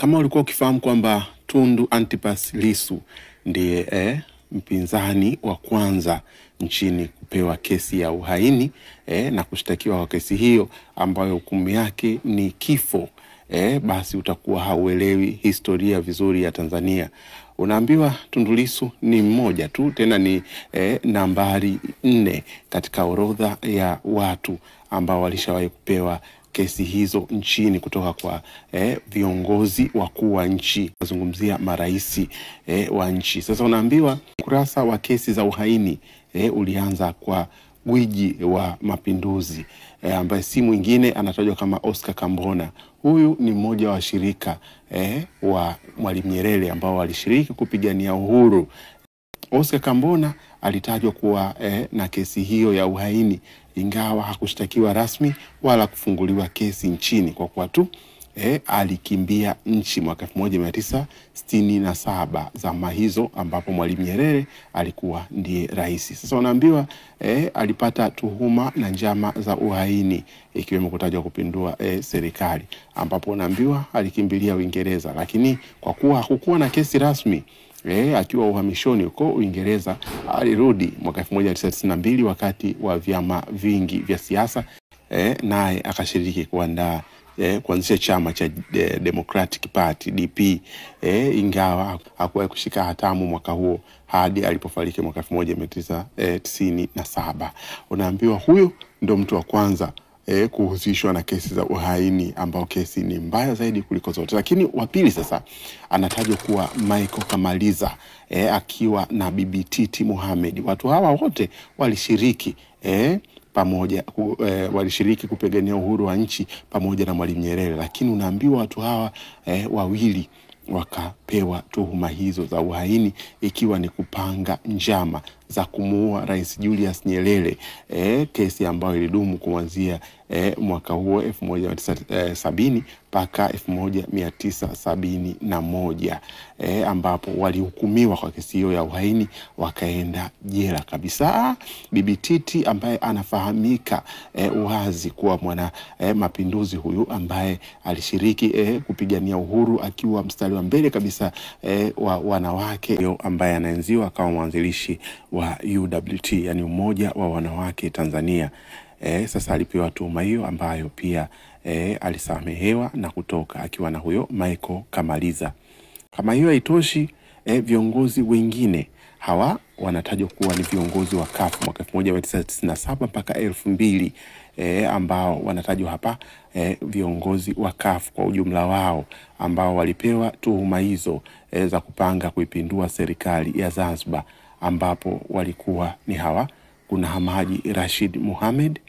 Kama ulikuwa ukifahamu kwamba Tundu Antipas Lissu ndiye mpinzani wa kwanza nchini kupewa kesi ya uhaini na kushtakiwa kwa kesi hiyo ambayo hukumu yake ni kifo, basi utakuwa hauelewi historia vizuri ya Tanzania. Unaambiwa Tundu Lissu ni mmoja tu, tena ni nambari 4 katika orodha ya watu ambao walishawahi kupewa kesi hizo nchini kutoka kwa viongozi wakuu wa nchi, nazungumzia maraisi wa nchi. Sasa unaambiwa kurasa wa kesi za uhaini ulianza kwa gwiji wa mapinduzi ambaye si mwingine anatajwa kama Oscar Kambona. Huyu ni mmoja wa shirika wa Mwalimu Nyerere ambao walishiriki kupigania uhuru. Oscar Kambona alitajwa kuwa na kesi hiyo ya uhaini, ingawa hakushtakiwa rasmi wala kufunguliwa kesi nchini kwa kuwa tu alikimbia nchi mwaka 1967, zama hizo ambapo Mwalimu Nyerere alikuwa ndiye rais. Sasa unaambiwa alipata tuhuma na njama za uhaini, ikiwemo kutajwa kupindua serikali, ambapo unaambiwa alikimbilia Uingereza, lakini kwa kuwa hakukuwa na kesi rasmi akiwa uhamishoni huko Uingereza, alirudi mwaka 1992 wakati wa vyama vingi vya siasa, naye akashiriki kuanzisha chama cha Democratic Party DP, ingawa hakuwahi kushika hatamu mwaka huo hadi alipofariki mwaka 1997. Unaambiwa huyo ndo mtu wa kwanza kuhusishwa na kesi za uhaini, ambao kesi ni mbaya zaidi kuliko zote. Lakini wa pili sasa anatajwa kuwa Michael Kamaliza, akiwa na Bibi Titi Mohamed. Watu hawa wote walishiriki pamoja walishiriki kupigania uhuru wa nchi pamoja na Mwalimu Nyerere, lakini unaambiwa watu hawa wawili wakapewa tuhuma hizo za uhaini, ikiwa ni kupanga njama za kumuua Rais Julius Nyerere, kesi ambayo ilidumu kuanzia mwaka huo 1970 mpaka 1971, ambapo walihukumiwa kwa kesi hiyo ya uhaini wakaenda jela kabisa. Bibi Titi ambaye anafahamika wazi kuwa mwana mapinduzi huyu, ambaye alishiriki kupigania uhuru akiwa mstari wa mbele kabisa wa wanawake, ambaye anaenziwa kama mwanzilishi wa UWT, yani Umoja wa Wanawake Tanzania. Sasa alipewa tuhuma hiyo ambayo pia alisamehewa na kutoka akiwa na huyo Michael Kamaliza. Kama hiyo haitoshi, viongozi wengine hawa wanatajwa kuwa ni viongozi wa CUF mwaka 1997 mpaka 2000, ambao wanatajwa hapa viongozi wa CUF kwa ujumla wao, ambao walipewa tuhuma hizo za kupanga kuipindua serikali ya Zanzibar, ambapo walikuwa ni hawa: kuna Hamaji Rashid Mohamed,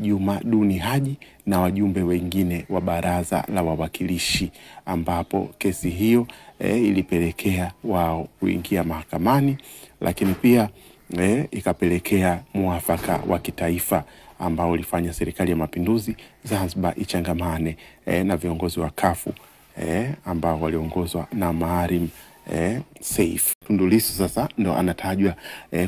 Juma Duni Haji na wajumbe wengine wa Baraza la Wawakilishi, ambapo kesi hiyo ilipelekea wao kuingia mahakamani, lakini pia ikapelekea muafaka wa kitaifa ambao ulifanya serikali ya mapinduzi Zanzibar ichangamane na viongozi wa CUF ambao waliongozwa na Maalim Seif. Tundu Lissu sasa ndo anatajwa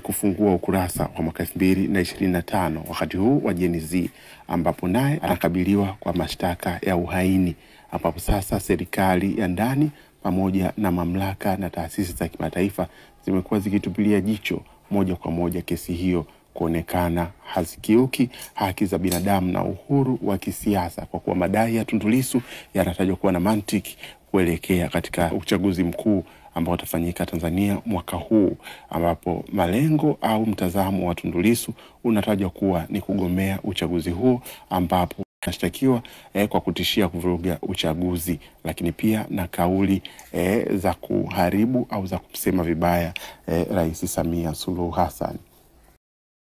kufungua ukurasa wa mwaka 2025 wakati huu wa Gen Z, ambapo naye anakabiliwa kwa mashtaka ya uhaini, ambapo sasa serikali ya ndani pamoja na mamlaka na taasisi za kimataifa zimekuwa zikitupilia jicho moja kwa moja kesi hiyo, kuonekana hazikiuki haki za binadamu na uhuru wa kisiasa, kwa kuwa madai ya Tundu Lissu yanatajwa kuwa na mantiki kuelekea katika uchaguzi mkuu ambao utafanyika Tanzania mwaka huu, ambapo malengo au mtazamo wa Tundu Lissu unatajwa kuwa ni kugomea uchaguzi huo, ambapo anashtakiwa kwa kutishia kuvuruga uchaguzi, lakini pia na kauli za kuharibu au za kusema vibaya Rais Samia Suluhu Hassan.